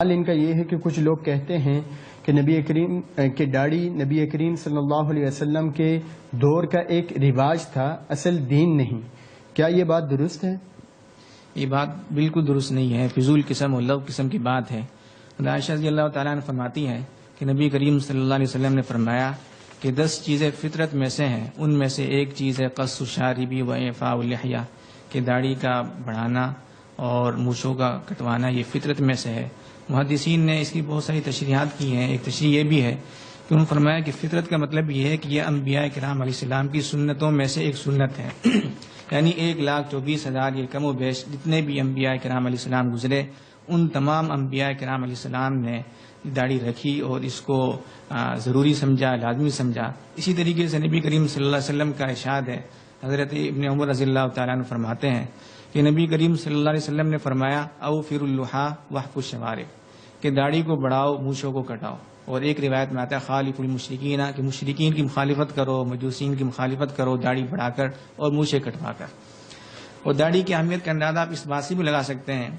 حال ان کا یہ ہے کہ کچھ لوگ کہتے ہیں کہ نبی کریم کہ داڑھی نبی کریم صلی اللہ علیہ وسلم کے دور کا ایک رواج تھا، اصل دین نہیں۔ کیا یہ بات درست ہے؟ یہ بات بالکل درست نہیں ہے، فضول قسم اور لغو قسم کی بات ہے۔ عائشہ رضی اللہ تعالیٰ عنہ فرماتی ہیں کہ نبی کریم صلی اللہ علیہ وسلم نے فرمایا کہ 10 چیزیں فطرت میں سے ہیں، ان میں سے ایک چیز ہے قص الشارب و اعفاء اللحیہ، کہ داڑھی کا بڑھانا اور مونچھوں کا کٹوانا یہ فطرت میں سے ہے۔ محدثین نے اس کی بہت ساری تشریحات کی ہیں۔ ایک تشریح یہ بھی ہے کہ انہوں نے فرمایا کہ فطرت کا مطلب یہ ہے کہ یہ انبیاء کرام علیہ السلام کی سنتوں میں سے ایک سنت ہے، یعنی 1,24,000 یہ کم و بیش جتنے بھی انبیاء کرام علیہ السلام گزرے، ان تمام انبیاء کرام علیہ السلام نے داڑھی رکھی اور اس کو ضروری سمجھا، لازمی سمجھا۔ اسی طریقے سے نبی کریم صلی اللہ علیہ وسلم کا ارشاد ہے، حضرت ابن عمر رضی اللہ تعالیٰ عنہ فرماتے ہیں کہ نبی کریم صلی اللہ علیہ وسلم نے فرمایا اوفر اللحیٰ واحفظ الشوارب، کہ داڑھی کو بڑھاؤ، مونچھوں کو کٹاؤ۔ اور ایک روایت میں آتا ہے خالف المشرکین، کہ مشرکین کی مخالفت کرو، مجوسین کی مخالفت کرو، داڑھی بڑھا کر اور مونچھیں کٹوا کر۔ اور داڑھی کی اہمیت کا اندازہ آپ اس بات سے بھی لگا سکتے ہیں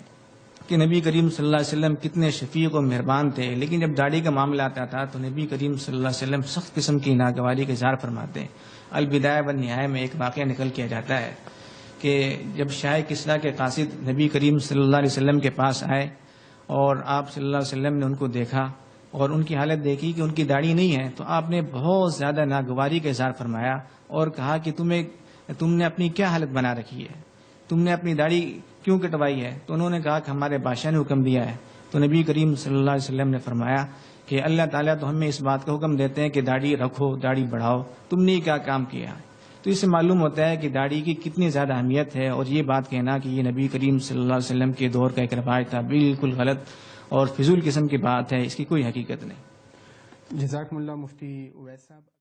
کہ نبی کریم صلی اللہ علیہ وسلم کتنے شفیق و مہربان تھے، لیکن جب داڑھی کا معاملہ آتا تھا تو نبی کریم صلی اللہ علیہ وسلم سخت قسم کی ناگواری کا اظہار فرماتے ہیں۔ البدایہ والنہایہ میں ایک واقعہ نکل کیا جاتا ہے کہ جب شاہ کسریٰ کے قاصد نبی کریم صلی اللہ علیہ وسلم کے پاس آئے اور آپ صلی اللہ علیہ وسلم نے ان کو دیکھا اور ان کی حالت دیکھی کہ ان کی داڑھی نہیں ہے، تو آپ نے بہت زیادہ ناگواری کا اظہار فرمایا اور کہا کہ تم نے اپنی کیا حالت بنا رکھی ہے، تم نے اپنی داڑھی کیوں کٹوائی ہے؟ تو انہوں نے کہا کہ ہمارے بادشاہ نے حکم دیا ہے۔ تو نبی کریم صلی اللہ علیہ وسلم نے فرمایا کہ اللہ تعالیٰ تو ہمیں اس بات کا حکم دیتے ہیں کہ داڑھی رکھو، داڑھی بڑھاؤ، تم نے کیا کام کیا؟ تو اس سے معلوم ہوتا ہے کہ داڑھی کی کتنی زیادہ اہمیت ہے، اور یہ بات کہنا کہ یہ نبی کریم صلی اللہ علیہ وسلم کے دور کا ایک رواج تھا، بالکل غلط اور فضول قسم کی بات ہے، اس کی کوئی حقیقت نہیں۔ جزاکم اللہ مفتی اویس صاحب۔